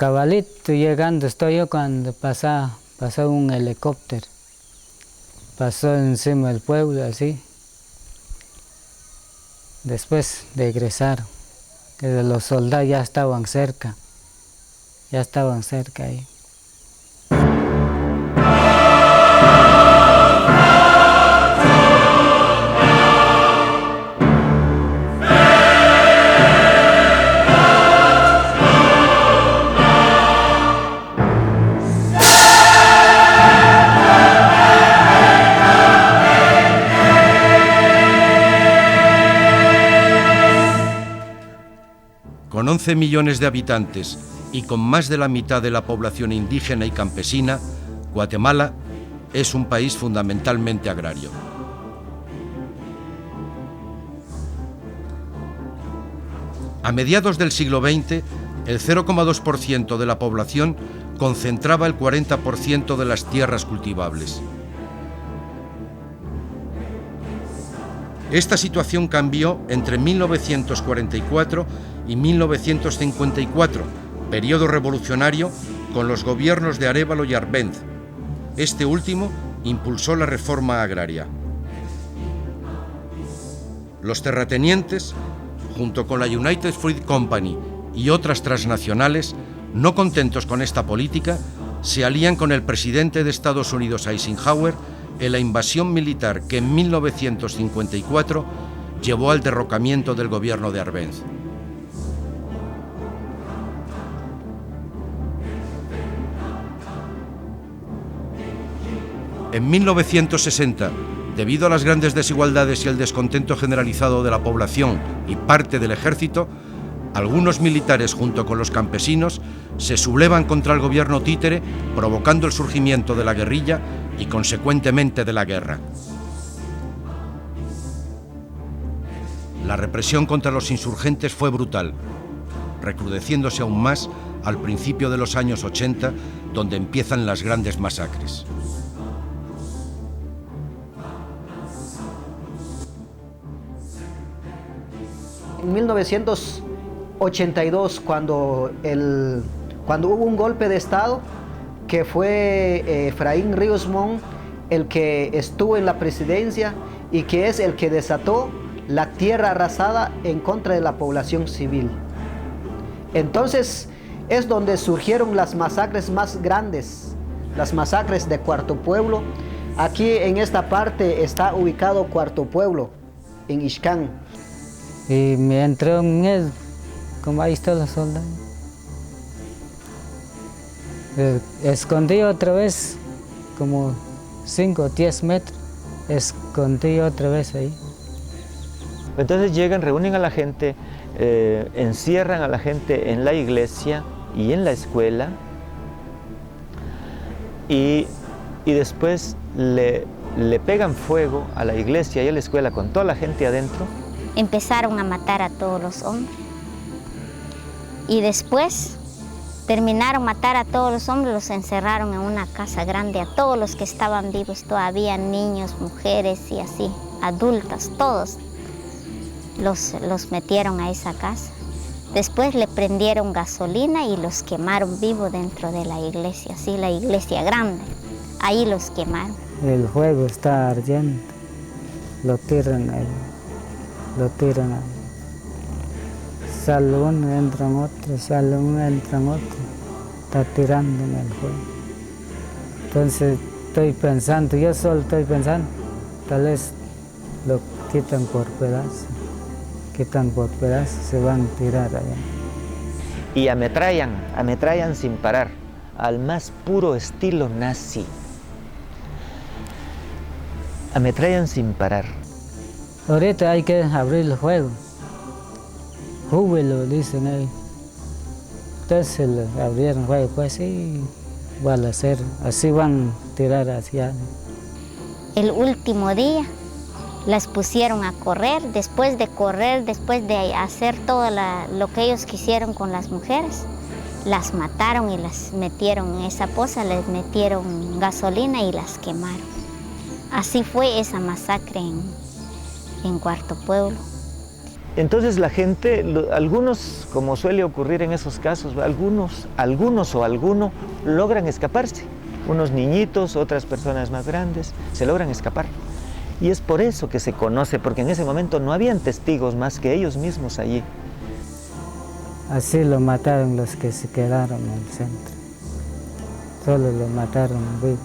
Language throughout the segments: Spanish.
cabalito llegando estoy yo cuando pasó un helicóptero. Pasó encima del pueblo así. Después regresaron. Que los soldados ya estaban cerca ahí. Con 11 millones de habitantes y con más de la mitad de la población indígena y campesina, Guatemala es un país fundamentalmente agrario. A mediados del siglo XX, el 0,2% de la población concentraba el 40% de las tierras cultivables. Esta situación cambió entre 1944 y 1954, periodo revolucionario con los gobiernos de Arévalo y Arbenz. Este último impulsó la reforma agraria. Los terratenientes, junto con la United Fruit Company y otras transnacionales, no contentos con esta política, se alían con el presidente de Estados Unidos, Eisenhower, en la invasión militar que en 1954 llevó al derrocamiento del gobierno de Arbenz. En 1960, debido a las grandes desigualdades y el descontento generalizado de la población y parte del ejército, algunos militares junto con los campesinos se sublevan contra el gobierno títere, provocando el surgimiento de la guerrilla y consecuentemente de la guerra. La represión contra los insurgentes fue brutal, recrudeciéndose aún más al principio de los años 80, donde empiezan las grandes masacres. En 1982, cuando hubo un golpe de Estado, que fue Efraín Ríos Montt el que estuvo en la presidencia y que es el que desató la tierra arrasada en contra de la población civil. Entonces es donde surgieron las masacres más grandes, las masacres de Cuarto Pueblo. Aquí en esta parte está ubicado Cuarto Pueblo, en Ixcán. Y me entró en él, como ahí están los soldados. Escondí otra vez, como 5 o 10 metros, escondí otra vez ahí. Entonces llegan, reúnen a la gente, encierran a la gente en la iglesia y en la escuela, y después le pegan fuego a la iglesia y a la escuela con toda la gente adentro. Empezaron a matar a todos los hombres y después terminaron matar a todos los hombres, los encerraron en una casa grande, a todos los que estaban vivos todavía, niños, mujeres y así, adultos, todos los metieron a esa casa. Después le prendieron gasolina y los quemaron vivos dentro de la iglesia, así la iglesia grande, ahí los quemaron. El fuego está ardiendo, lo tiran ahí. Sale uno, entran otros, sale uno, entran otros. Está tirando en el fuego. Entonces yo solo estoy pensando, tal vez lo quitan por pedazos, se van a tirar allá. Y ametrallan sin parar, al más puro estilo nazi. Ametrallan sin parar. Ahorita hay que abrir el fuego. Júbilo, dicen ahí. Entonces le abrieron el fuego, pues sí, van a hacer, así van a tirar hacia. El último día las pusieron a correr, después de hacer todo lo que ellos quisieron con las mujeres, las mataron y las metieron en esa poza, les metieron gasolina y las quemaron. Así fue esa masacre en Cuarto Pueblo. Entonces la gente, algunos, como suele ocurrir en esos casos, algunos logran escaparse. Unos niñitos, otras personas más grandes, se logran escapar. Y es por eso que se conoce, porque en ese momento no habían testigos más que ellos mismos allí. Así lo mataron los que se quedaron en el centro. Solo lo mataron vivo.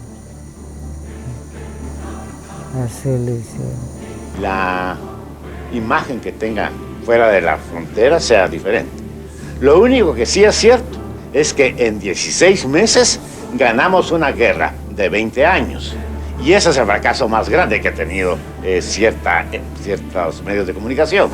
Así lo hicieron. La imagen que tenga fuera de la frontera sea diferente. Lo único que sí es cierto es que en 16 meses ganamos una guerra de 20 años. Y ese es el fracaso más grande que ha tenido ciertos medios de comunicación.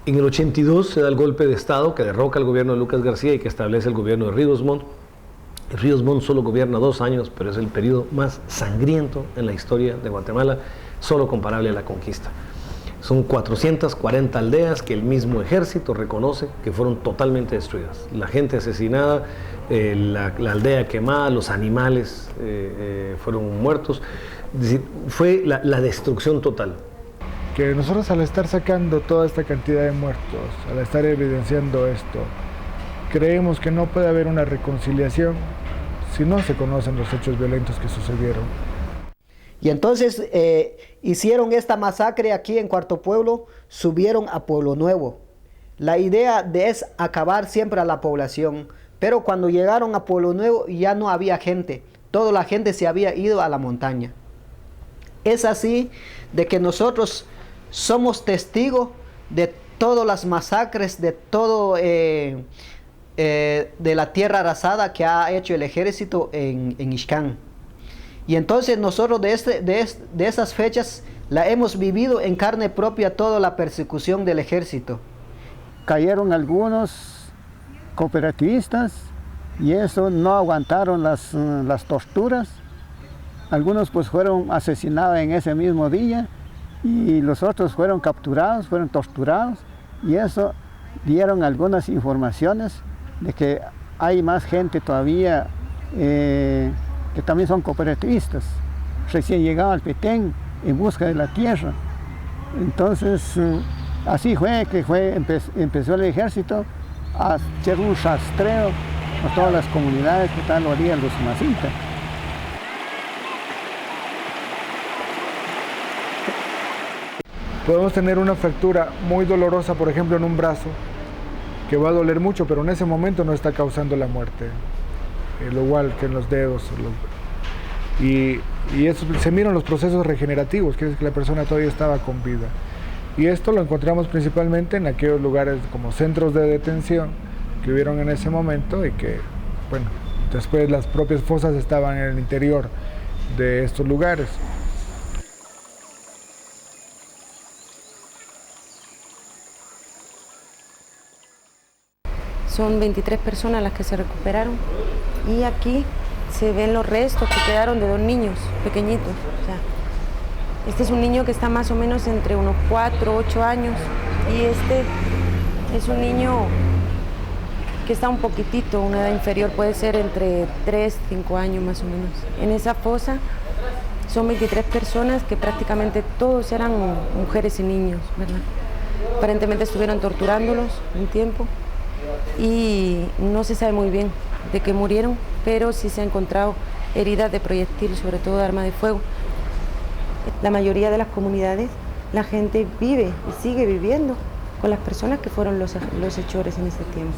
En el 82 se da el golpe de Estado que derroca el gobierno de Lucas García y que establece el gobierno de Ríos Montt. Ríos Montt solo gobierna 2 años, pero es el periodo más sangriento en la historia de Guatemala, solo comparable a la conquista. Son 440 aldeas que el mismo ejército reconoce que fueron totalmente destruidas. La gente asesinada, la aldea quemada, los animales fueron muertos. Es decir, fue la destrucción total. Que nosotros, al estar sacando toda esta cantidad de muertos, al estar evidenciando esto, creemos que no puede haber una reconciliación si no se conocen los hechos violentos que sucedieron. Y entonces hicieron esta masacre aquí en Cuarto Pueblo, subieron a Pueblo Nuevo. La idea es acabar siempre a la población, pero cuando llegaron a Pueblo Nuevo ya no había gente, toda la gente se había ido a la montaña. Es así de que nosotros somos testigos de todas las masacres, de todo de la tierra arrasada que ha hecho el ejército en Ixcán. Y entonces nosotros de esas fechas la hemos vivido en carne propia toda la persecución del ejército. Cayeron algunos cooperativistas y eso no aguantaron las torturas. Algunos pues fueron asesinados en ese mismo día y los otros fueron capturados, fueron torturados, y eso dieron algunas informaciones de que hay más gente todavía que también son cooperativistas, recién llegado al Petén en busca de la tierra. Entonces así fue que empezó el ejército a hacer un rastreo a todas las comunidades que están a la orilla de los Usumacinta. Podemos tener una fractura muy dolorosa, por ejemplo, en un brazo, que va a doler mucho, pero en ese momento no está causando la muerte, lo igual que en los dedos. Y eso, se miran los procesos regenerativos, quiere decir que la persona todavía estaba con vida. Y esto lo encontramos principalmente en aquellos lugares como centros de detención que hubieron en ese momento y que, bueno, después las propias fosas estaban en el interior de estos lugares. Son 23 personas las que se recuperaron y aquí se ven los restos que quedaron de 2 niños pequeñitos. O sea, este es un niño que está más o menos entre unos 4 o 8 años y este es un niño que está un poquitito, una edad inferior, puede ser entre 3 y 5 años más o menos. En esa fosa son 23 personas que prácticamente todos eran mujeres y niños, ¿verdad? Aparentemente estuvieron torturándolos un tiempo y no se sabe muy bien de qué murieron, pero sí se han encontrado heridas de proyectil, sobre todo de arma de fuego. La mayoría de las comunidades la gente vive y sigue viviendo con las personas que fueron los hechores en ese tiempo.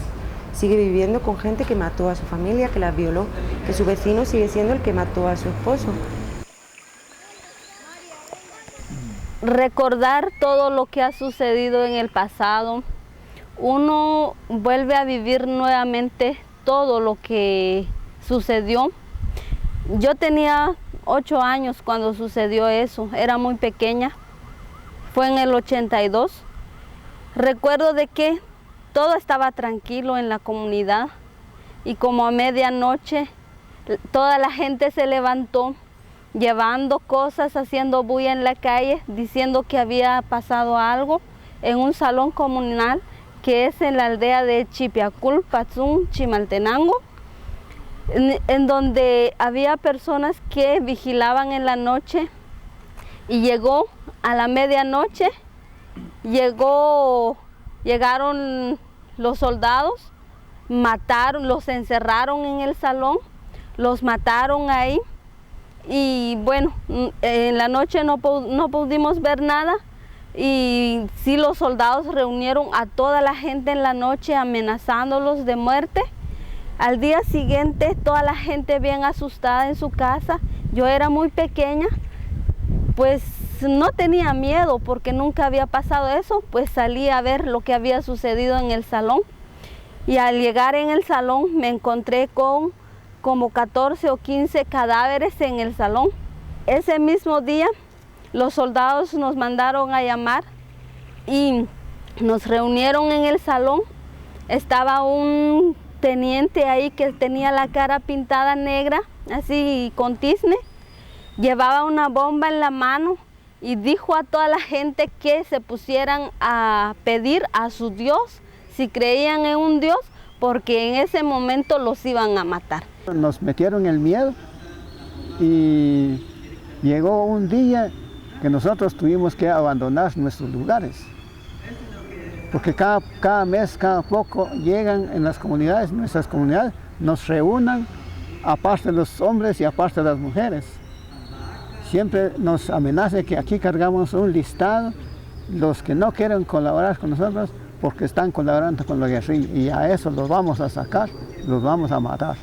Sigue viviendo con gente que mató a su familia, que la violó, que su vecino sigue siendo el que mató a su esposo. Recordar todo lo que ha sucedido en el pasado, uno vuelve a vivir nuevamente todo lo que sucedió. Yo tenía 8 años cuando sucedió eso, era muy pequeña, fue en el 82. Recuerdo de que todo estaba tranquilo en la comunidad y como a medianoche toda la gente se levantó llevando cosas, haciendo bulla en la calle, diciendo que había pasado algo en un salón comunal que es en la aldea de Chipiacul, Patzún, Chimaltenango, en donde había personas que vigilaban en la noche y llegó a la medianoche, llegaron los soldados, los encerraron en el salón, los mataron ahí y bueno, en la noche no pudimos ver nada y sí los soldados reunieron a toda la gente en la noche amenazándolos de muerte. Al día siguiente toda la gente bien asustada en su casa, yo era muy pequeña, pues no tenía miedo porque nunca había pasado eso, pues salí a ver lo que había sucedido en el salón y al llegar en el salón me encontré con como 14 o 15 cadáveres en el salón. Ese mismo día los soldados nos mandaron a llamar y nos reunieron en el salón. Estaba un teniente ahí que tenía la cara pintada negra, así con tizne, llevaba una bomba en la mano y dijo a toda la gente que se pusieran a pedir a su Dios, si creían en un Dios, porque en ese momento los iban a matar. Nos metieron el miedo y llegó un día que nosotros tuvimos que abandonar nuestros lugares. Porque cada mes, cada poco llegan en las comunidades, nuestras comunidades, nos reúnan, aparte de los hombres y aparte de las mujeres. Siempre nos amenaza que aquí cargamos un listado, los que no quieren colaborar con nosotros porque están colaborando con la guerrilla y a eso los vamos a sacar, los vamos a matar.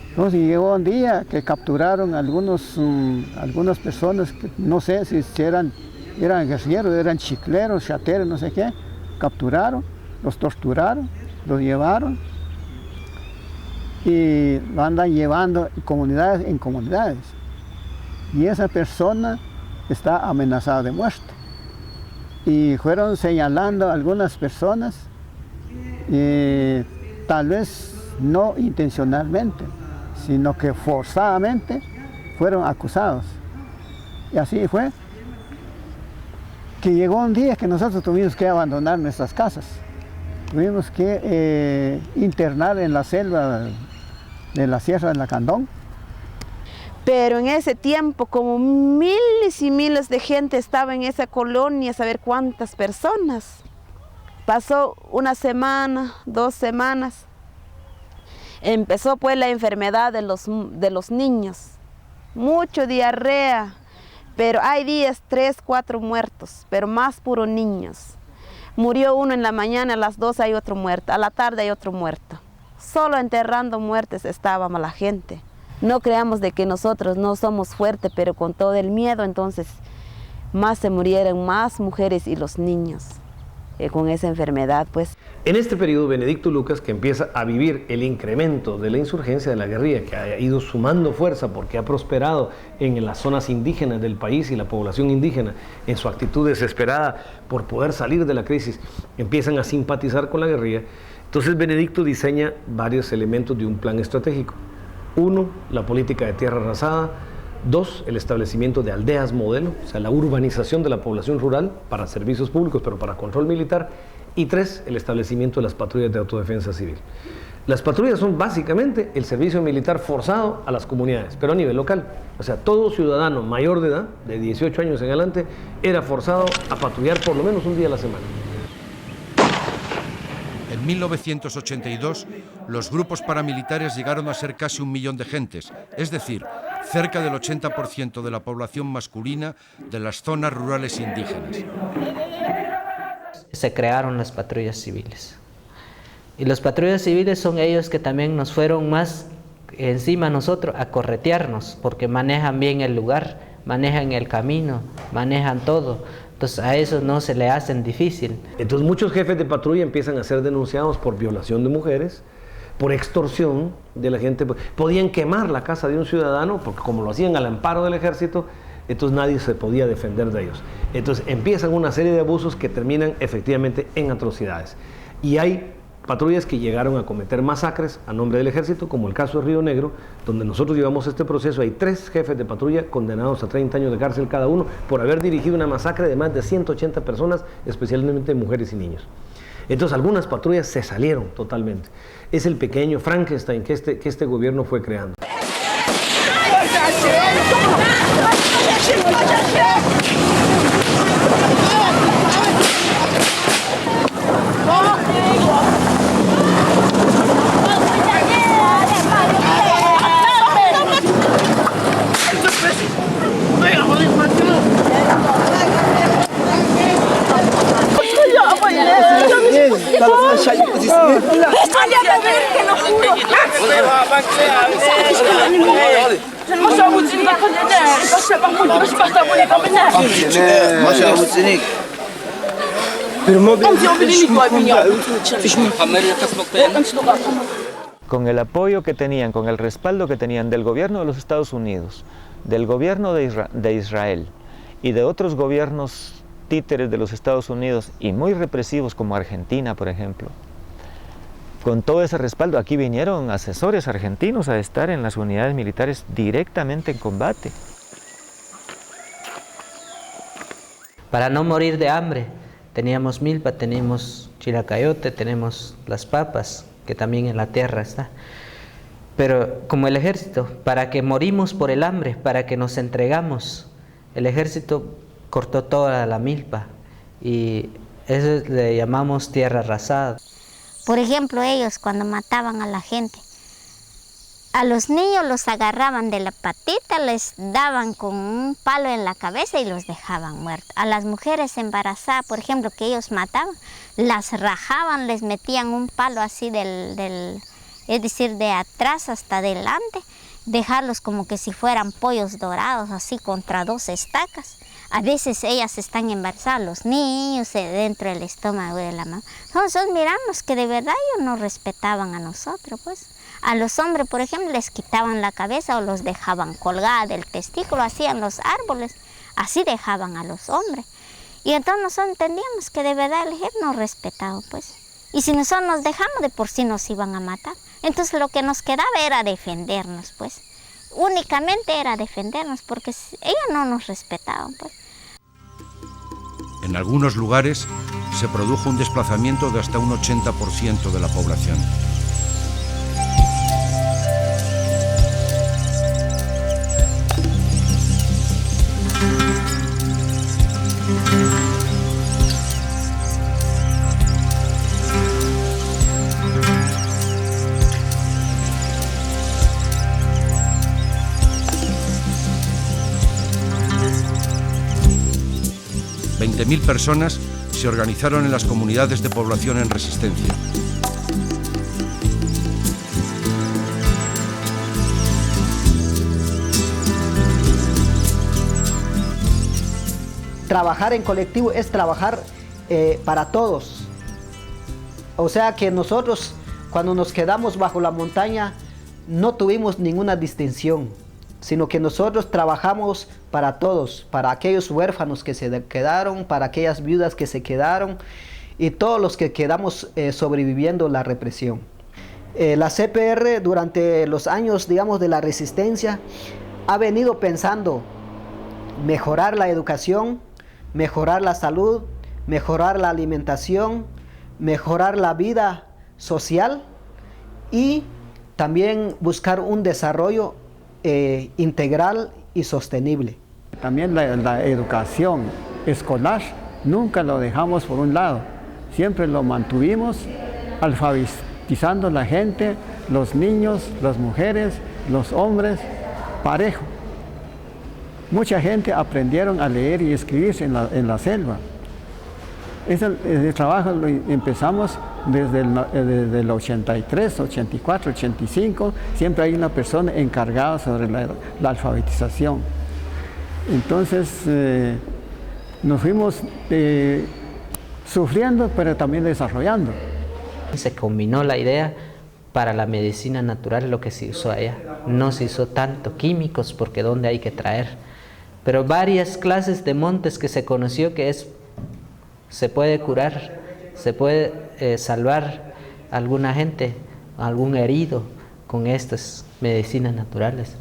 Entonces llegó un día que capturaron algunas personas, que no sé si eran guerrilleros, eran chicleros, chateros, no sé qué, capturaron, los torturaron, los llevaron y lo andan llevando comunidades en comunidades. Y esa persona está amenazada de muerte. Y fueron señalando a algunas personas, tal vez no intencionalmente, sino que forzadamente fueron acusados. Y así fue que llegó un día que nosotros tuvimos que abandonar nuestras casas. Tuvimos que internar en la selva de la Sierra de Lacandón. Pero en ese tiempo, como miles y miles de gente estaba en esa colonia, saber cuántas personas. Pasó una semana, 2 semanas. Empezó pues la enfermedad de los niños. Mucho diarrea, pero hay días 3, 4 muertos, pero más puros niños. Murió uno en la mañana, a las 2 hay otro muerto, a la tarde hay otro muerto. Solo enterrando muertes estábamos la gente. No creamos de que nosotros no somos fuertes, pero con todo el miedo, entonces más se murieron más mujeres y los niños con esa enfermedad, pues. En este periodo, Benedicto Lucas, que empieza a vivir el incremento de la insurgencia de la guerrilla, que ha ido sumando fuerza porque ha prosperado en las zonas indígenas del país y la población indígena, en su actitud desesperada por poder salir de la crisis, empiezan a simpatizar con la guerrilla. Entonces Benedicto diseña varios elementos de un plan estratégico. 1, la política de tierra arrasada. 2, el establecimiento de aldeas modelo, o sea, la urbanización de la población rural para servicios públicos, pero para control militar. Y 3, el establecimiento de las patrullas de autodefensa civil. Las patrullas son básicamente el servicio militar forzado a las comunidades, pero a nivel local. O sea, todo ciudadano mayor de edad, de 18 años en adelante, era forzado a patrullar por lo menos un día a la semana. En 1982, los grupos paramilitares llegaron a ser casi 1 millón de gentes, es decir, cerca del 80% de la población masculina de las zonas rurales indígenas. Se crearon las patrullas civiles. Y las patrullas civiles son ellos que también nos fueron más encima a nosotros a corretearnos, porque manejan bien el lugar, manejan el camino, manejan todo. Entonces a eso no se le hacen difícil. Entonces muchos jefes de patrulla empiezan a ser denunciados por violación de mujeres, por extorsión de la gente. Podían quemar la casa de un ciudadano, porque como lo hacían al amparo del ejército, entonces nadie se podía defender de ellos. Entonces empiezan una serie de abusos que terminan efectivamente en atrocidades. Y hay patrullas que llegaron a cometer masacres a nombre del ejército, como el caso de Río Negro, donde nosotros llevamos este proceso. Hay 3 jefes de patrulla condenados a 30 años de cárcel cada uno por haber dirigido una masacre de más de 180 personas, especialmente mujeres y niños. Entonces algunas patrullas se salieron totalmente. Es el pequeño Frankenstein que este gobierno fue creando. Con el apoyo que tenían, con el respaldo que tenían del gobierno de los Estados Unidos, del gobierno de Israel y de otros gobiernos títeres de los Estados Unidos y muy represivos como Argentina, por ejemplo, con todo ese respaldo, aquí vinieron asesores argentinos a estar en las unidades militares directamente en combate. Para no morir de hambre, teníamos milpa, tenemos chilacayote, tenemos las papas, que también en la tierra está. Pero como el ejército, para que morimos por el hambre, para que nos entregamos, el ejército cortó toda la milpa y eso le llamamos tierra arrasada. Por ejemplo, ellos cuando mataban a la gente, a los niños los agarraban de la patita, les daban con un palo en la cabeza y los dejaban muertos. A las mujeres embarazadas, por ejemplo, que ellos mataban, las rajaban, les metían un palo así es decir, de atrás hasta adelante, dejarlos como que si fueran pollos dorados, así contra 2 estacas. A veces ellas están embarazadas, los niños dentro del estómago de la mamá. Entonces miramos que de verdad ellos no respetaban a nosotros, pues. A los hombres, por ejemplo, les quitaban la cabeza o los dejaban colgada del testículo, hacían los árboles, así dejaban a los hombres. Y entonces nosotros entendíamos que de verdad el ejército nos respetaba, pues. Y si nosotros nos dejamos, de por sí nos iban a matar. Entonces lo que nos quedaba era defendernos, pues. Únicamente era defendernos, porque ellos no nos respetaban, pues. En algunos lugares se produjo un desplazamiento de hasta un 80% de la población. Mil personas se organizaron en las comunidades de población en resistencia. Trabajar en colectivo es trabajar para todos. O sea que nosotros, cuando nos quedamos bajo la montaña, no tuvimos ninguna distinción, sino que nosotros trabajamos para todos, para aquellos huérfanos que se quedaron, para aquellas viudas que se quedaron y todos los que quedamos sobreviviendo la represión. La CPR durante los años, digamos, de la resistencia ha venido pensando mejorar la educación, mejorar la salud, mejorar la alimentación, mejorar la vida social y también buscar un desarrollo integral y sostenible. También la educación escolar nunca lo dejamos por un lado, siempre lo mantuvimos alfabetizando a la gente, los niños, las mujeres, los hombres, parejo. mucha gente aprendieron a leer y escribir en la selva. Ese trabajo lo empezamos desde el 83, 84, 85. Siempre hay una persona encargada sobre la alfabetización. Entonces nos fuimos sufriendo, pero también desarrollando. Se combinó la idea para la medicina natural, lo que se usó allá. No se usó tanto químicos, porque ¿dónde hay que traer? Pero varias clases de montes que se conoció que se puede curar, se puede salvar a alguna gente, a algún herido con estas medicinas naturales.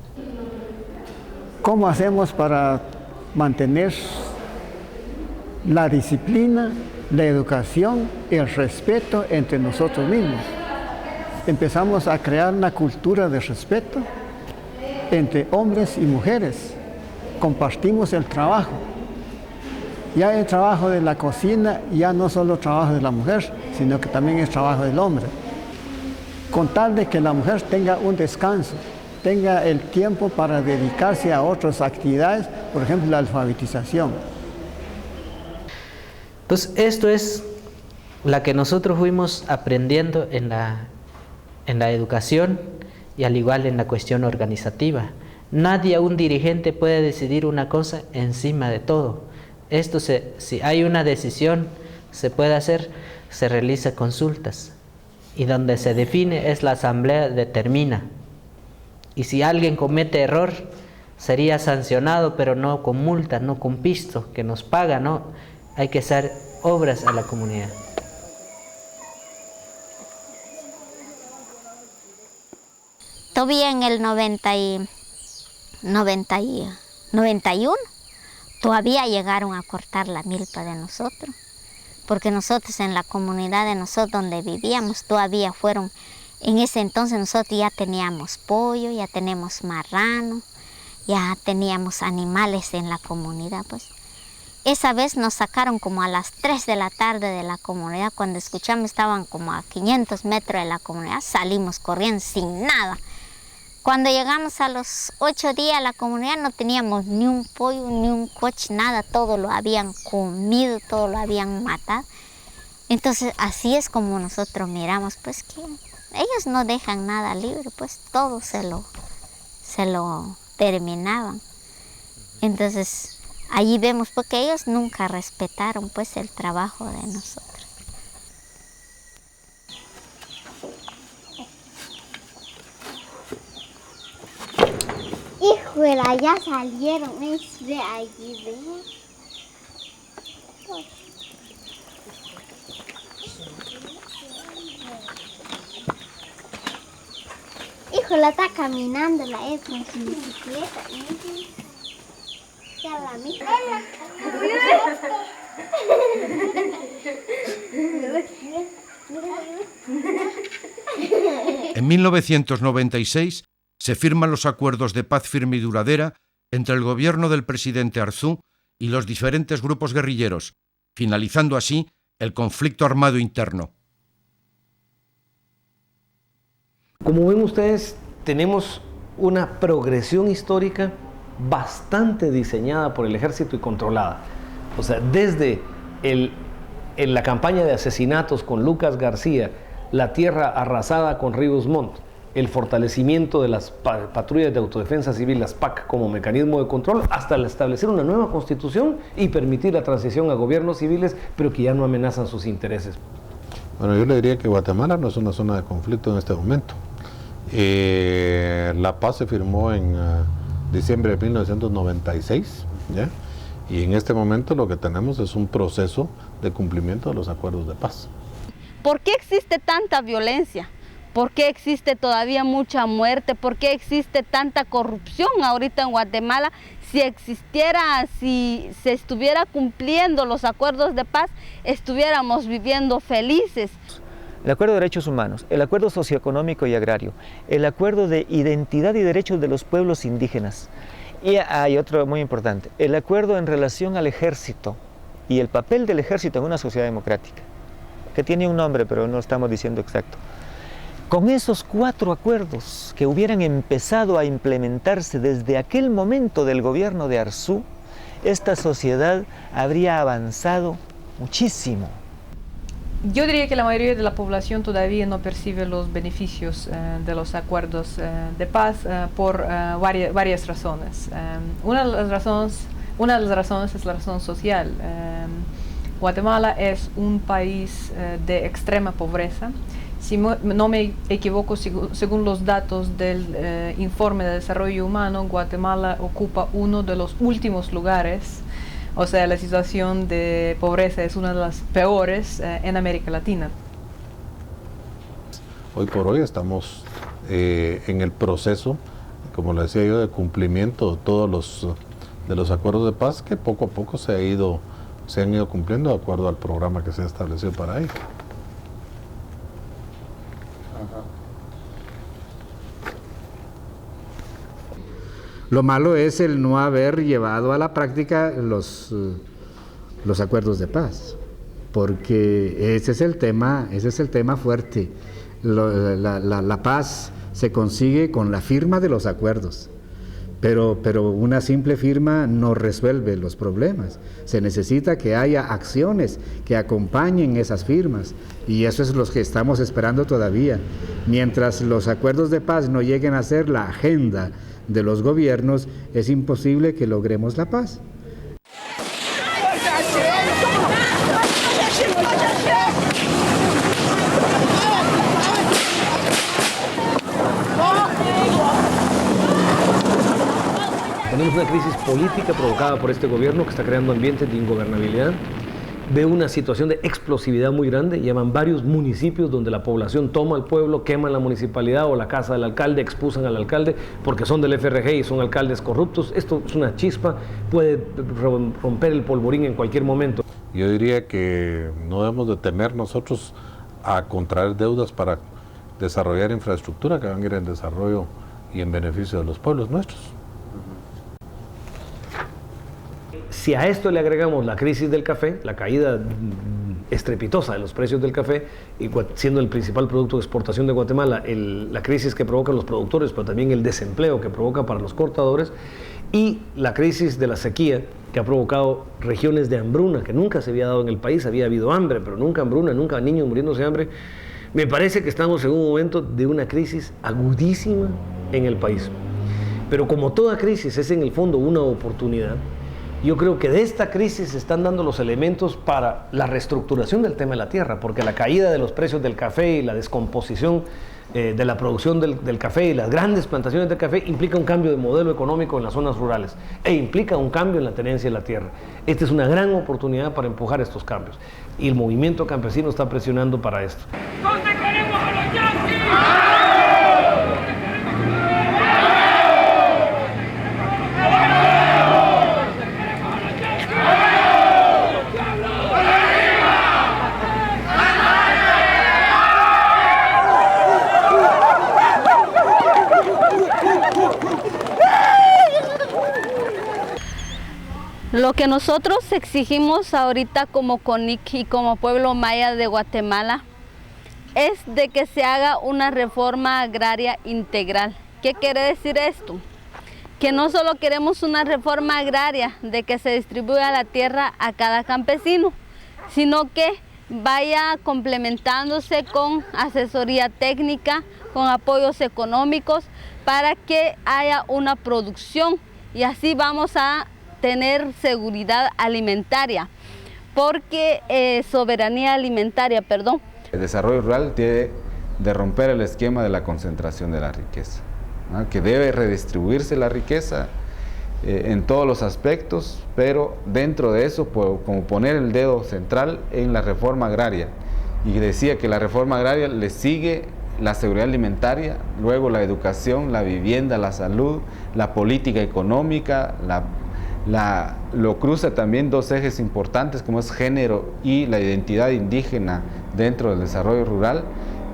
¿Cómo hacemos para mantener la disciplina, la educación y el respeto entre nosotros mismos? Empezamos a crear una cultura de respeto entre hombres y mujeres. Compartimos el trabajo. Ya el trabajo de la cocina ya no solo trabajo de la mujer, sino que también es trabajo del hombre. Con tal de que la mujer tenga un descanso, tenga el tiempo para dedicarse a otras actividades, por ejemplo, la alfabetización. Pues esto es la que nosotros fuimos aprendiendo en la educación y al igual en la cuestión organizativa. Nadie, un dirigente, puede decidir una cosa encima de todo. Esto si hay una decisión, se puede hacer, se realiza consultas y donde se define es la asamblea determina. Y si alguien comete error, sería sancionado, pero no con multa, no con pisto, que nos paga, no. Hay que hacer obras a la comunidad. Todavía en el 91, todavía llegaron a cortar la milpa de nosotros, porque nosotros en la comunidad de nosotros donde vivíamos todavía fueron, en ese entonces nosotros ya teníamos pollo, ya tenemos marrano, ya teníamos animales en la comunidad, pues. Esa vez nos sacaron como a las 3 de la tarde de la comunidad, cuando escuchamos estaban como a 500 metros de la comunidad, salimos corriendo sin nada. Cuando llegamos a los 8 días a la comunidad no teníamos ni un pollo, ni un coche, nada, todo lo habían comido, todo lo habían matado. Entonces así es como nosotros miramos, pues que ellos no dejan nada libre, pues todo se lo terminaban. Entonces allí vemos porque ellos nunca respetaron pues el trabajo de nosotros. Híjole, ya salieron, ve allí, ve. Híjole, está caminando la con su bicicleta. Ya la mira. En 1996 se firman los acuerdos de paz firme y duradera entre el gobierno del presidente Arzú y los diferentes grupos guerrilleros, finalizando así el conflicto armado interno. Como ven ustedes, tenemos una progresión histórica bastante diseñada por el ejército y controlada. O sea, desde en la campaña de asesinatos con Lucas García, la tierra arrasada con Ríos Montt, el fortalecimiento de las patrullas de autodefensa civil, las PAC, como mecanismo de control, hasta establecer una nueva constitución y permitir la transición a gobiernos civiles, pero que ya no amenazan sus intereses. Bueno, yo le diría que Guatemala no es una zona de conflicto en este momento. La paz se firmó en diciembre de 1996, ¿ya? Y en este momento lo que tenemos es un proceso de cumplimiento de los acuerdos de paz. ¿Por qué existe tanta violencia? ¿Por qué existe todavía mucha muerte? ¿Por qué existe tanta corrupción ahorita en Guatemala? Si se estuviera cumpliendo los acuerdos de paz, estuviéramos viviendo felices. El Acuerdo de Derechos Humanos, el Acuerdo Socioeconómico y Agrario, el Acuerdo de Identidad y Derechos de los Pueblos Indígenas. Y hay otro muy importante, el acuerdo en relación al ejército y el papel del ejército en una sociedad democrática, que tiene un nombre, pero no estamos diciendo exacto. Con esos 4 acuerdos que hubieran empezado a implementarse desde aquel momento del gobierno de Arzú, esta sociedad habría avanzado muchísimo. Yo diría que la mayoría de la población todavía no percibe los beneficios de los acuerdos de paz por varias razones. Una de las razones es la razón social. Guatemala es un país de extrema pobreza. Si no me equivoco, según los datos del Informe de Desarrollo Humano, Guatemala ocupa uno de los últimos lugares. O sea, la situación de pobreza es una de las peores en América Latina. Hoy por hoy estamos en el proceso, como lo decía yo, de cumplimiento de todos los acuerdos de paz que poco a poco se han ido cumpliendo de acuerdo al programa que se ha establecido para ello. Lo malo es el no haber llevado a la práctica los acuerdos de paz, porque ese es el tema fuerte. La paz se consigue con la firma de los acuerdos, pero una simple firma no resuelve los problemas. Se necesita que haya acciones que acompañen esas firmas, y eso es lo que estamos esperando todavía. Mientras los acuerdos de paz no lleguen a ser la agenda de los gobiernos, es imposible que logremos la paz. Tenemos una crisis política provocada por este gobierno que está creando ambientes de ingobernabilidad. Veo una situación de explosividad muy grande. Llevan varios municipios donde la población toma al pueblo, queman la municipalidad o la casa del alcalde, expulsan al alcalde porque son del FRG y son alcaldes corruptos. Esto es una chispa, puede romper el polvorín en cualquier momento. Yo diría que no debemos de temer nosotros a contraer deudas para desarrollar infraestructura que van a ir en desarrollo y en beneficio de los pueblos nuestros. Si a esto le agregamos la crisis del café, la caída estrepitosa de los precios del café, y siendo el principal producto de exportación de Guatemala, la crisis que provocan los productores, pero también el desempleo que provoca para los cortadores, y la crisis de la sequía que ha provocado regiones de hambruna que nunca se había dado en el país. Había habido hambre, pero nunca hambruna, nunca niños muriéndose de hambre. Me parece que estamos en un momento de una crisis agudísima en el país. Pero como toda crisis es en el fondo una oportunidad, yo creo que de esta crisis se están dando los elementos para la reestructuración del tema de la tierra, porque la caída de los precios del café y la descomposición de la producción del café y las grandes plantaciones de café implica un cambio de modelo económico en las zonas rurales e implica un cambio en la tenencia de la tierra. Esta es una gran oportunidad para empujar estos cambios y el movimiento campesino está presionando para esto. ¿Dónde queremos a los yanquis? Lo que nosotros exigimos ahorita como CONIC y como pueblo maya de Guatemala es de que se haga una reforma agraria integral. ¿Qué quiere decir esto? Que no solo queremos una reforma agraria de que se distribuya la tierra a cada campesino, sino que vaya complementándose con asesoría técnica, con apoyos económicos para que haya una producción y así vamos a tener seguridad alimentaria, porque soberanía alimentaria, perdón. El desarrollo rural tiene de romper el esquema de la concentración de la riqueza, ¿no? Que debe redistribuirse la riqueza en todos los aspectos, pero dentro de eso, como poner el dedo central en la reforma agraria. Y decía que la reforma agraria le sigue la seguridad alimentaria, luego la educación, la vivienda, la salud, la política económica, lo cruza también dos ejes importantes como es género y la identidad indígena dentro del desarrollo rural,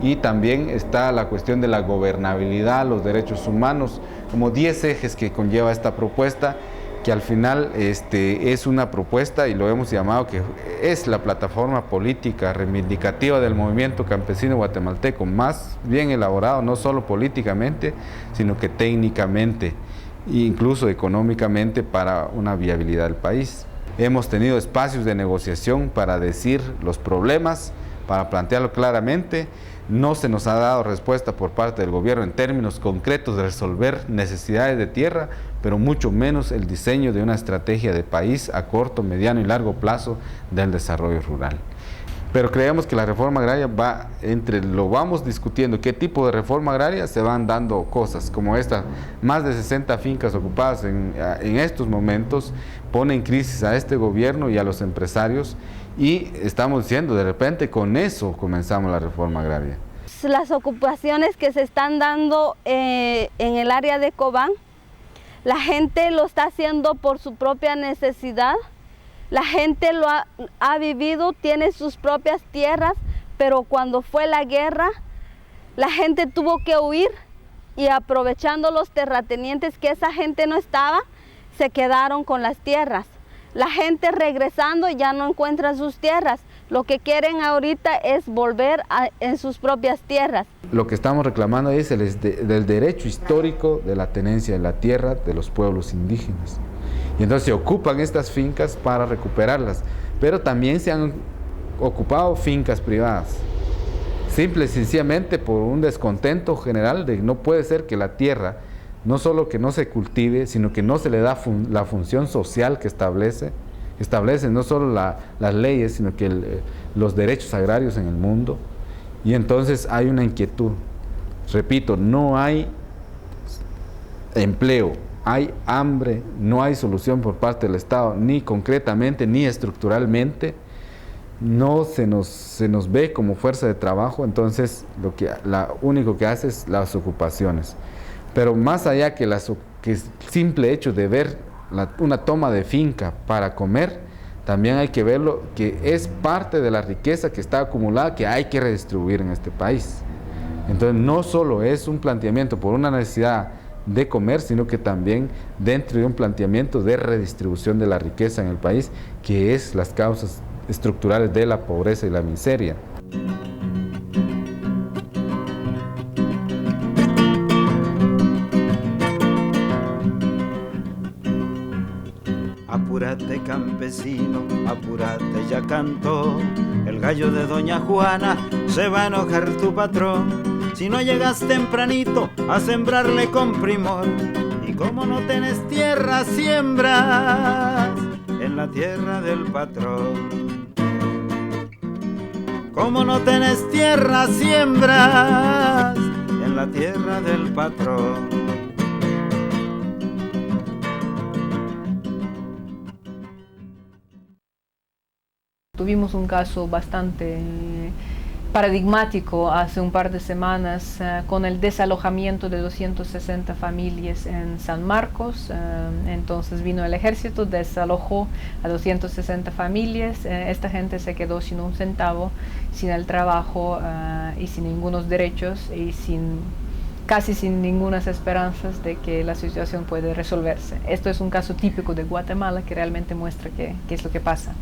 y también está la cuestión de la gobernabilidad, los derechos humanos, como 10 ejes que conlleva esta propuesta que al final es una propuesta, y lo hemos llamado que es la plataforma política reivindicativa del movimiento campesino guatemalteco, más bien elaborado no solo políticamente, sino que técnicamente e incluso económicamente para una viabilidad del país. Hemos tenido espacios de negociación para decir los problemas, para plantearlo claramente. No se nos ha dado respuesta por parte del gobierno en términos concretos de resolver necesidades de tierra, pero mucho menos el diseño de una estrategia de país a corto, mediano y largo plazo del desarrollo rural. Pero creemos que la reforma agraria va, lo vamos discutiendo qué tipo de reforma agraria, se van dando cosas como esta, más de 60 fincas ocupadas en estos momentos, pone en crisis a este gobierno y a los empresarios, y estamos diciendo, de repente con eso comenzamos la reforma agraria. Las ocupaciones que se están dando en el área de Cobán, la gente lo está haciendo por su propia necesidad. La gente lo ha vivido, tiene sus propias tierras, pero cuando fue la guerra, la gente tuvo que huir y aprovechando los terratenientes que esa gente no estaba, se quedaron con las tierras. La gente regresando ya no encuentra sus tierras. Lo que quieren ahorita es volver en sus propias tierras. Lo que estamos reclamando es del derecho histórico de la tenencia de la tierra de los pueblos indígenas. Y entonces se ocupan estas fincas para recuperarlas, pero también se han ocupado fincas privadas, simple y sencillamente por un descontento general de no puede ser que la tierra, no solo que no se cultive, sino que no se le da la función social que establece no solo las leyes, sino que los derechos agrarios en el mundo. Y entonces hay una inquietud, repito, no hay empleo, hay hambre, no hay solución por parte del Estado, ni concretamente ni estructuralmente, no se nos ve como fuerza de trabajo, entonces lo único que hace es las ocupaciones. Pero más allá que el simple hecho de ver una toma de finca para comer, también hay que verlo que es parte de la riqueza que está acumulada que hay que redistribuir en este país. Entonces no solo es un planteamiento por una necesidad de comer, sino que también dentro de un planteamiento de redistribución de la riqueza en el país, que es las causas estructurales de la pobreza y la miseria. Apúrate campesino, apúrate, ya cantó el gallo de doña Juana, se va a enojar tu patrón si no llegas tempranito a sembrarle con primor. Y como no tenés tierra, siembras en la tierra del patrón. Como no tenés tierra, siembras en la tierra del patrón. Tuvimos un caso bastante paradigmático hace un par de semanas con el desalojamiento de 260 familias en San Marcos. Entonces vino el ejército, desalojó a 260 familias. Esta gente se quedó sin un centavo, sin el trabajo y sin ningunos derechos y casi sin ninguna esperanzas de que la situación puede resolverse. Esto es un caso típico de Guatemala que realmente muestra qué es lo que pasa.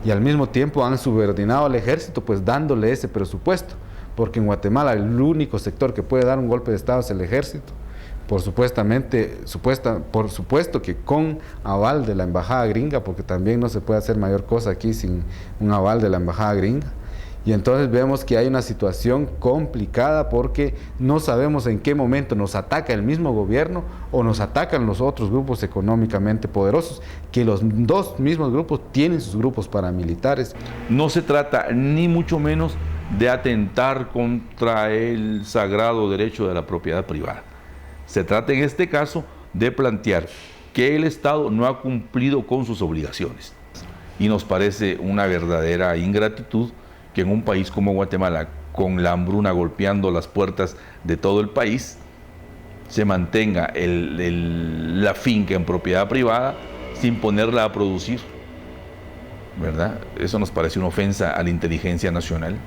Y al mismo tiempo han subordinado al ejército, pues dándole ese presupuesto, porque en Guatemala el único sector que puede dar un golpe de Estado es el ejército, por supuesto que con aval de la embajada gringa, porque también no se puede hacer mayor cosa aquí sin un aval de la embajada gringa. Y entonces vemos que hay una situación complicada porque no sabemos en qué momento nos ataca el mismo gobierno o nos atacan los otros grupos económicamente poderosos, que los dos mismos grupos tienen sus grupos paramilitares. No se trata ni mucho menos de atentar contra el sagrado derecho de la propiedad privada. Se trata en este caso de plantear que el Estado no ha cumplido con sus obligaciones. Y nos parece una verdadera ingratitud que en un país como Guatemala, con la hambruna golpeando las puertas de todo el país, se mantenga la finca en propiedad privada sin ponerla a producir, ¿verdad? Eso nos parece una ofensa a la inteligencia nacional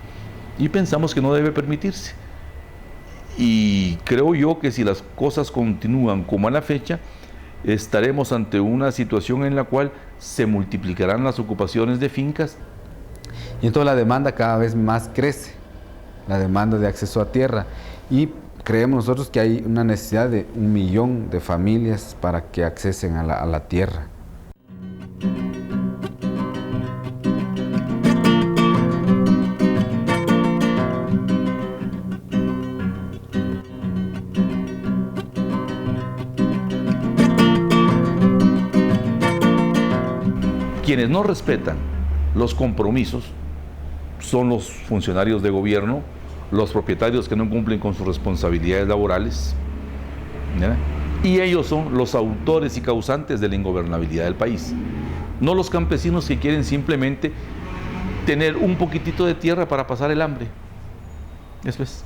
y pensamos que no debe permitirse. Y creo yo que si las cosas continúan como a la fecha, estaremos ante una situación en la cual se multiplicarán las ocupaciones de fincas. Y entonces la demanda cada vez más crece, la demanda de acceso a tierra, y creemos nosotros que hay una necesidad de 1 millón de familias para que accesen a la tierra. Quienes no respetan los compromisos son los funcionarios de gobierno, los propietarios que no cumplen con sus responsabilidades laborales, ¿verdad? Y ellos son los autores y causantes de la ingobernabilidad del país, no los campesinos que quieren simplemente tener un poquitito de tierra para pasar el hambre. Eso es.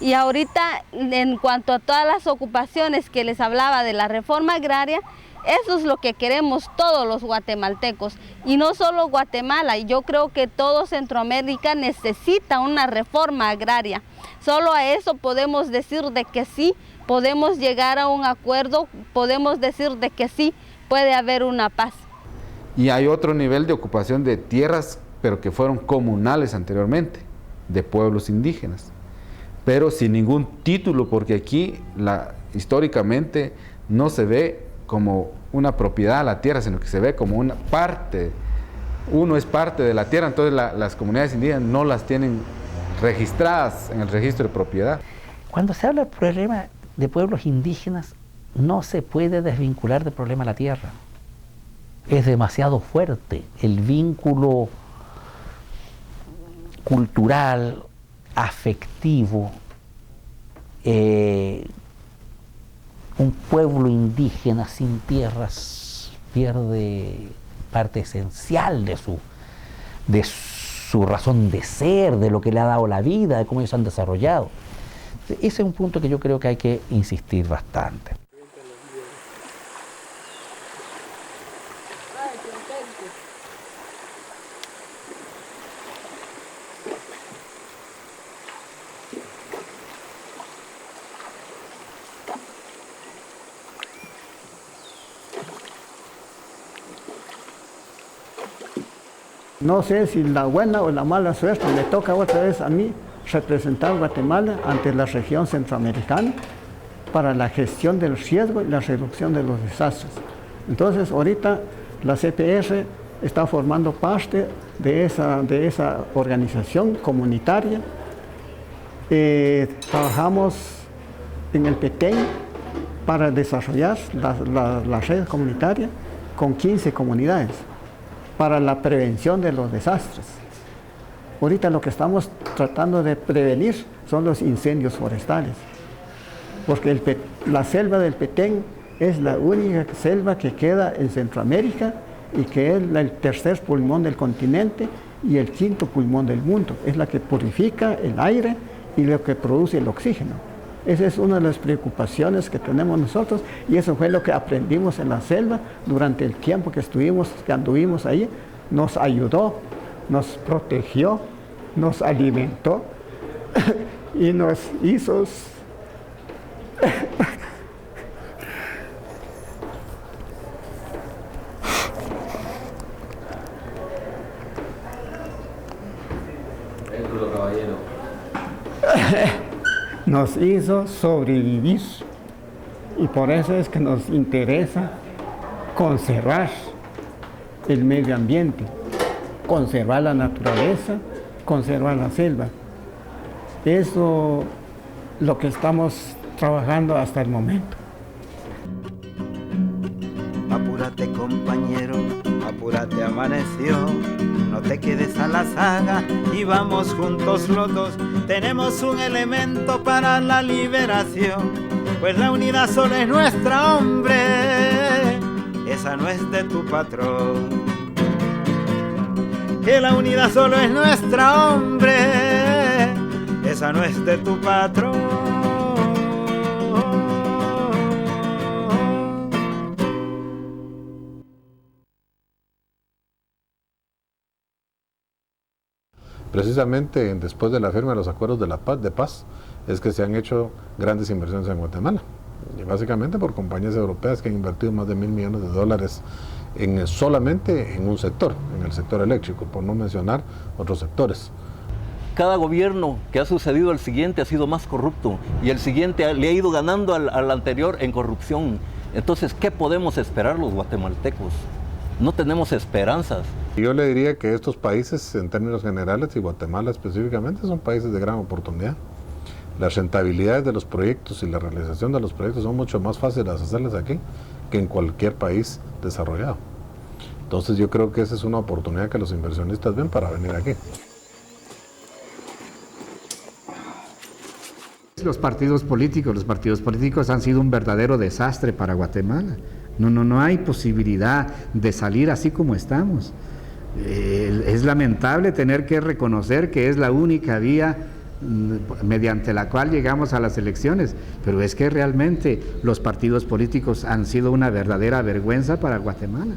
Y ahorita, en cuanto a todas las ocupaciones que les hablaba de la reforma agraria, eso es lo que queremos todos los guatemaltecos. Y no solo Guatemala, yo creo que todo Centroamérica necesita una reforma agraria. Solo a eso podemos decir de que sí, podemos llegar a un acuerdo, podemos decir de que sí, puede haber una paz. Y hay otro nivel de ocupación de tierras, pero que fueron comunales anteriormente, de pueblos indígenas, pero sin ningún título, porque aquí históricamente no se ve como una propiedad a la tierra, sino que se ve como una parte, uno es parte de la tierra, entonces las comunidades indígenas no las tienen registradas en el registro de propiedad. Cuando se habla del problema de pueblos indígenas, no se puede desvincular del problema de la tierra. Es demasiado fuerte el vínculo cultural, afectivo. Un pueblo indígena sin tierras pierde parte esencial de su razón de ser, de lo que le ha dado la vida, de cómo ellos han desarrollado. Ese es un punto que yo creo que hay que insistir bastante. No sé si la buena o la mala suerte me toca otra vez a mí representar Guatemala ante la región centroamericana para la gestión del riesgo y la reducción de los desastres. Entonces, ahorita la CPR está formando parte de esa organización comunitaria. Trabajamos en el Petén para desarrollar la red comunitaria con 15 comunidades para la prevención de los desastres. Ahorita lo que estamos tratando de prevenir son los incendios forestales, porque la selva del Petén es la única selva que queda en Centroamérica y que es el tercer pulmón del continente y el quinto pulmón del mundo. Es la que purifica el aire y lo que produce el oxígeno. Esa es una de las preocupaciones que tenemos nosotros y eso fue lo que aprendimos en la selva durante el tiempo que anduvimos ahí. Nos ayudó, nos protegió, nos alimentó y nos hizo nos hizo sobrevivir y por eso es que nos interesa conservar el medio ambiente, conservar la naturaleza, conservar la selva. Eso es lo que estamos trabajando hasta el momento. Apúrate, compañero, apúrate, amaneció. No te quedes a la saga y vamos juntos los dos. Tenemos un elemento para la liberación, pues la unidad solo es nuestra, hombre. Esa no es de tu patrón. Que la unidad solo es nuestra, hombre. Esa no es de tu patrón. Precisamente después de la firma de los acuerdos de paz, es que se han hecho grandes inversiones en Guatemala, y básicamente por compañías europeas que han invertido más de $1.000 millones solamente en un sector, en el sector eléctrico, por no mencionar otros sectores. Cada gobierno que ha sucedido al siguiente ha sido más corrupto y el siguiente le ha ido ganando al anterior en corrupción. Entonces, ¿qué podemos esperar los guatemaltecos? No tenemos esperanzas. Yo le diría que estos países, en términos generales, y Guatemala específicamente, son países de gran oportunidad. Las rentabilidades de los proyectos y la realización de los proyectos son mucho más fáciles de hacerlas aquí que en cualquier país desarrollado. Entonces yo creo que esa es una oportunidad que los inversionistas ven para venir aquí. Los partidos políticos han sido un verdadero desastre para Guatemala. No hay posibilidad de salir así como estamos. Es lamentable tener que reconocer que es la única vía mediante la cual llegamos a las elecciones, pero es que realmente los partidos políticos han sido una verdadera vergüenza para Guatemala.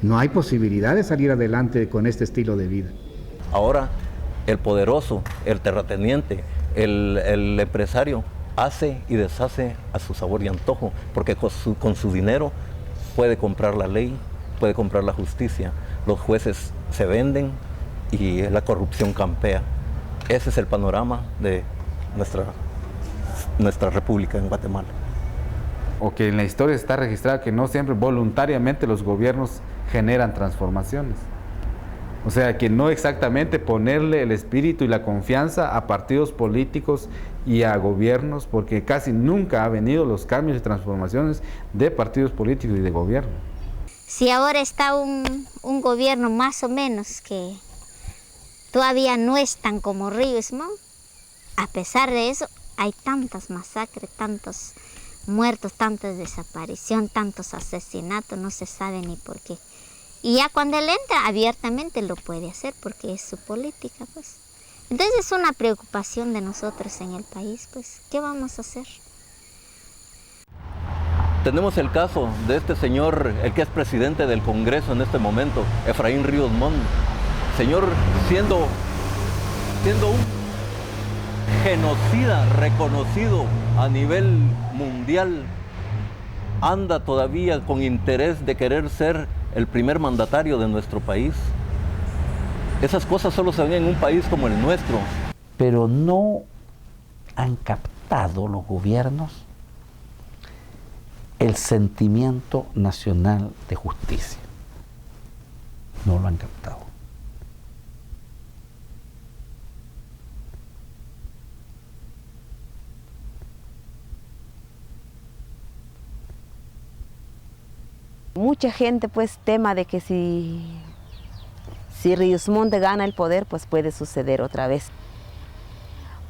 No hay posibilidad de salir adelante con este estilo de vida. Ahora el poderoso, el terrateniente, el empresario hace y deshace a su sabor y antojo, porque con su dinero puede comprar la ley, puede comprar la justicia. Los jueces se venden y la corrupción campea. Ese es el panorama de nuestra república en Guatemala. O que en la historia está registrado que no siempre voluntariamente los gobiernos generan transformaciones. O sea, que no exactamente ponerle el espíritu y la confianza a partidos políticos y a gobiernos, porque casi nunca ha venido los cambios y transformaciones de partidos políticos y de gobierno. Si ahora está un gobierno más o menos que todavía no es tan como Ríos Montt, a pesar de eso hay tantas masacres, tantos muertos, tantas desapariciones, tantos asesinatos, no se sabe ni por qué. Y ya cuando él entra, abiertamente lo puede hacer porque es su política, pues. Entonces es una preocupación de nosotros en el país, pues. ¿Qué vamos a hacer? Tenemos el caso de este señor, el que es presidente del Congreso en este momento, Efraín Ríos Montt. Señor, siendo un genocida reconocido a nivel mundial, anda todavía con interés de querer ser el primer mandatario de nuestro país. Esas cosas solo se ven en un país como el nuestro. Pero no han captado los gobiernos el sentimiento nacional de justicia. No lo han captado. Mucha gente pues tema de que si Ríos Montt gana el poder, pues puede suceder otra vez.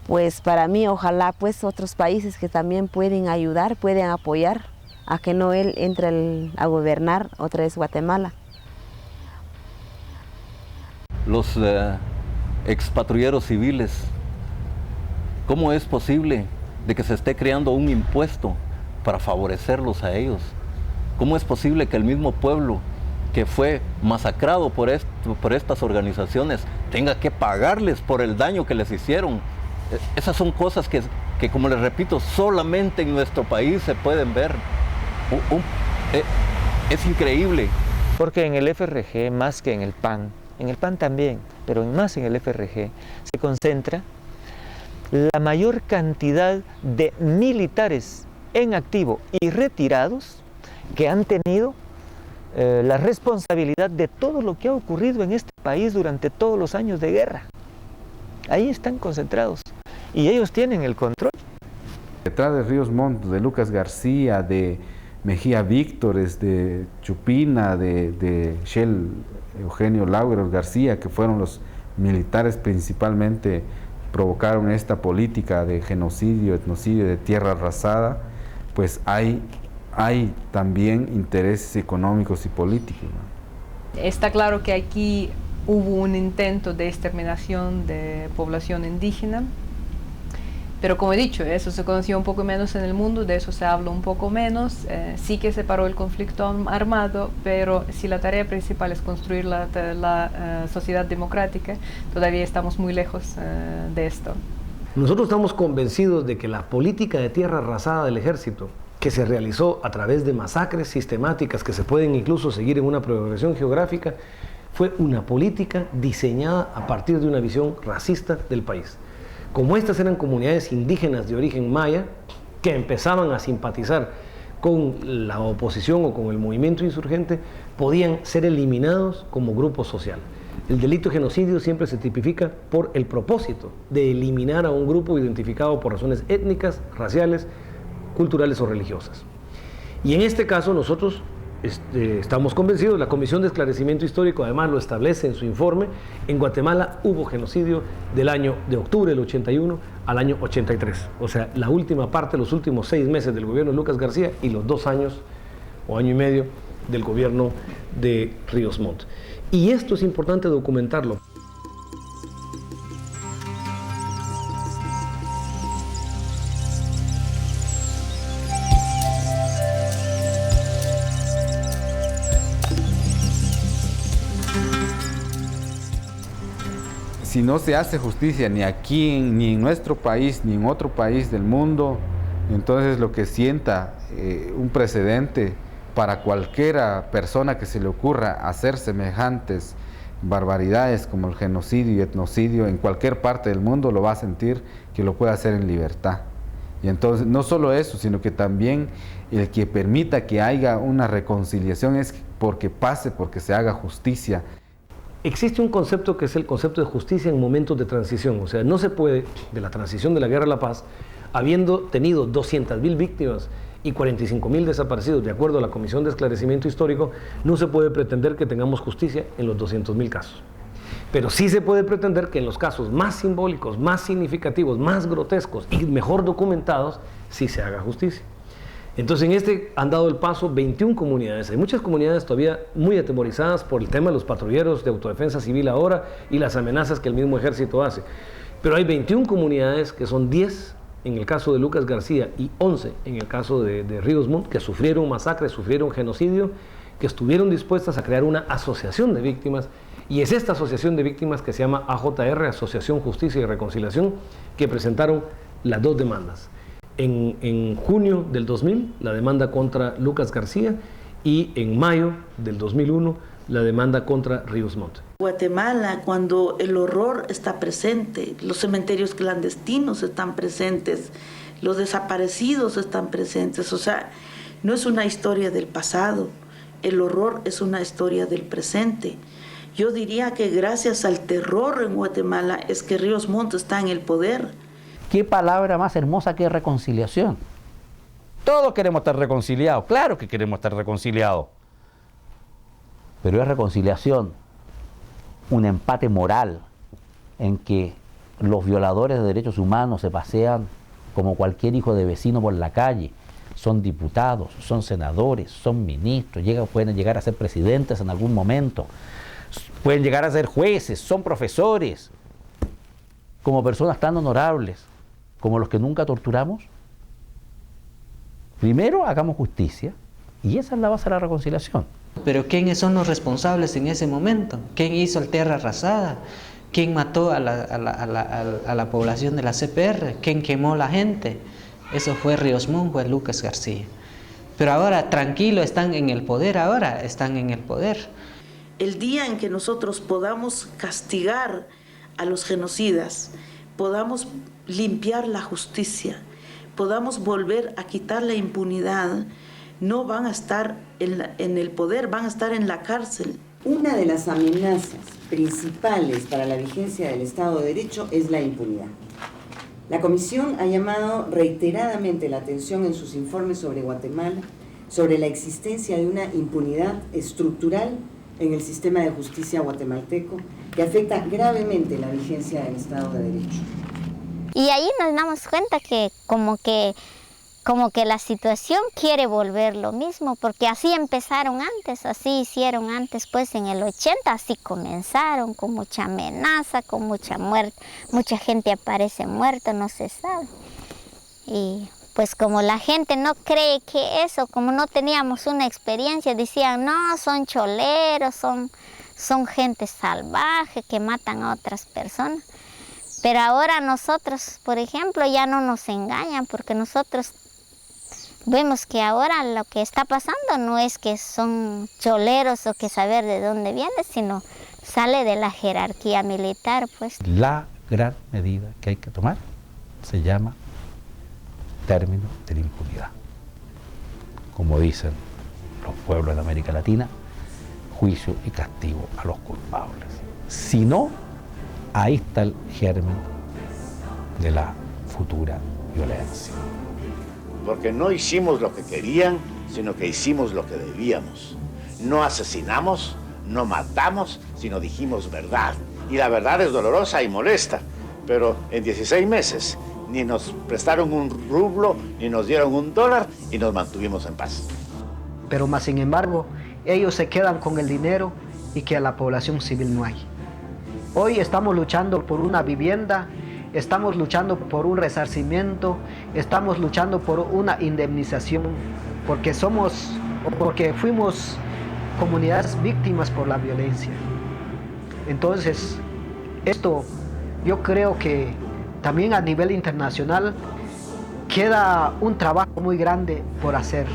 Pues para mí, ojalá pues otros países que también pueden ayudar, pueden apoyar a que no él entre a gobernar otra vez Guatemala. Los expatrulleros civiles, ¿cómo es posible de que se esté creando un impuesto para favorecerlos a ellos? ¿Cómo es posible que el mismo pueblo que fue masacrado por estas organizaciones tenga que pagarles por el daño que les hicieron? Esas son cosas que como les repito, solamente en nuestro país se pueden ver. Es increíble. Porque en el FRG, más que en el PAN también, pero más en el FRG, se concentra la mayor cantidad de militares en activo y retirados que han tenido la responsabilidad de todo lo que ha ocurrido en este país durante todos los años de guerra. Ahí están concentrados y ellos tienen el control. Detrás de Ríos Montt, de Lucas García, de Mejía Víctores, de Chupina, de Shell Eugenio Laureros García, que fueron los militares principalmente, provocaron esta política de genocidio, etnocidio, de tierra arrasada, pues hay también intereses económicos y políticos, ¿no? Está claro que aquí hubo un intento de exterminación de población indígena, Pero como he dicho, eso se conoció un poco menos en el mundo, de eso se habla un poco menos. Sí que se paró el conflicto armado, pero si la tarea principal es construir la sociedad democrática, todavía estamos muy lejos de esto. Nosotros estamos convencidos de que la política de tierra arrasada del ejército, que se realizó a través de masacres sistemáticas que se pueden incluso seguir en una progresión geográfica, fue una política diseñada a partir de una visión racista del país. Como estas eran comunidades indígenas de origen maya, que empezaban a simpatizar con la oposición o con el movimiento insurgente, podían ser eliminados como grupo social. El delito de genocidio siempre se tipifica por el propósito de eliminar a un grupo identificado por razones étnicas, raciales, culturales o religiosas. Y en este caso nosotros estamos convencidos, la Comisión de Esclarecimiento Histórico además lo establece en su informe, en Guatemala hubo genocidio del año de octubre del 81 al año 83, o sea, la última parte, los últimos 6 meses del gobierno de Lucas García y los 2 años o año y medio del gobierno de Ríos Montt. Y esto es importante documentarlo. Si no se hace justicia ni aquí, ni en nuestro país, ni en otro país del mundo, entonces lo que sienta un precedente para cualquiera persona que se le ocurra hacer semejantes barbaridades como el genocidio y etnocidio en cualquier parte del mundo, lo va a sentir que lo puede hacer en libertad. Y entonces no solo eso, sino que también el que permita que haya una reconciliación es porque se haga justicia. Existe un concepto que es el concepto de justicia en momentos de transición, o sea, no se puede, de la transición de la guerra a la paz, habiendo tenido 200.000 víctimas y 45.000 desaparecidos, de acuerdo a la Comisión de Esclarecimiento Histórico, no se puede pretender que tengamos justicia en los 200.000 casos. Pero sí se puede pretender que en los casos más simbólicos, más significativos, más grotescos y mejor documentados, sí se haga justicia. Entonces en este han dado el paso 21 comunidades. Hay muchas comunidades todavía muy atemorizadas por el tema de los patrulleros de autodefensa civil ahora y las amenazas que el mismo ejército hace. Pero hay 21 comunidades, que son 10 en el caso de Lucas García y 11 en el caso de Ríos Montt, que sufrieron masacres, sufrieron genocidio, que estuvieron dispuestas a crear una asociación de víctimas, y es esta asociación de víctimas que se llama AJR, Asociación Justicia y Reconciliación, que presentaron las 2 demandas. En junio del 2000, la demanda contra Lucas García, y en mayo del 2001, la demanda contra Ríos Montt. Guatemala, cuando el horror está presente, los cementerios clandestinos están presentes, los desaparecidos están presentes, o sea, no es una historia del pasado, el horror es una historia del presente. Yo diría que gracias al terror en Guatemala es que Ríos Montt está en el poder. ¿Qué palabra más hermosa que reconciliación? Todos queremos estar reconciliados, claro que queremos estar reconciliados. Pero es reconciliación, un empate moral en que los violadores de derechos humanos se pasean como cualquier hijo de vecino por la calle. Son diputados, son senadores, son ministros, pueden llegar a ser presidentes en algún momento, pueden llegar a ser jueces, son profesores, como personas tan honorables como los que nunca torturamos. Primero hagamos justicia, y esa es la base de la reconciliación. Pero ¿quiénes son los responsables en ese momento? ¿Quién hizo el tierra arrasada? ¿Quién mató a la población de la CPR? ¿Quién quemó la gente? Eso fue Ríos Montt, fue Lucas García. Pero ahora, tranquilo, están en el poder, El día en que nosotros podamos castigar a los genocidas, podamos limpiar la justicia, podamos volver a quitar la impunidad, no van a estar en el poder, van a estar en la cárcel. Una de las amenazas principales para la vigencia del Estado de Derecho es la impunidad. La Comisión ha llamado reiteradamente la atención en sus informes sobre Guatemala sobre la existencia de una impunidad estructural en el sistema de justicia guatemalteco que afecta gravemente la vigencia del Estado de Derecho. Y ahí nos damos cuenta que como que la situación quiere volver lo mismo, porque así empezaron antes, así hicieron antes, pues en el 80 así comenzaron, con mucha amenaza, con mucha muerte, mucha gente aparece muerta, no se sabe. Y pues como la gente no cree que eso, como no teníamos una experiencia, decían, no, son choleros, son gente salvaje que matan a otras personas. Pero ahora nosotros, por ejemplo, ya no nos engañan, porque nosotros vemos que ahora lo que está pasando no es que son choleros o que saber de dónde viene, sino sale de la jerarquía militar, pues. La gran medida que hay que tomar se llama término de la impunidad. Como dicen los pueblos de América Latina, juicio y castigo a los culpables. Si no, ahí está el germen de la futura violencia. Porque no hicimos lo que querían, sino que hicimos lo que debíamos. No asesinamos, no matamos, sino dijimos verdad. Y la verdad es dolorosa y molesta, pero en 16 meses ni nos prestaron un rublo, ni nos dieron $1 y nos mantuvimos en paz. Pero más sin embargo, ellos se quedan con el dinero y que a la población civil no hay. Hoy estamos luchando por una vivienda, estamos luchando por un resarcimiento, estamos luchando por una indemnización, porque fuimos comunidades víctimas por la violencia. Entonces, esto yo creo que también a nivel internacional queda un trabajo muy grande por hacer.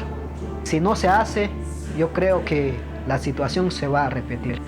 Si no se hace, yo creo que la situación se va a repetir.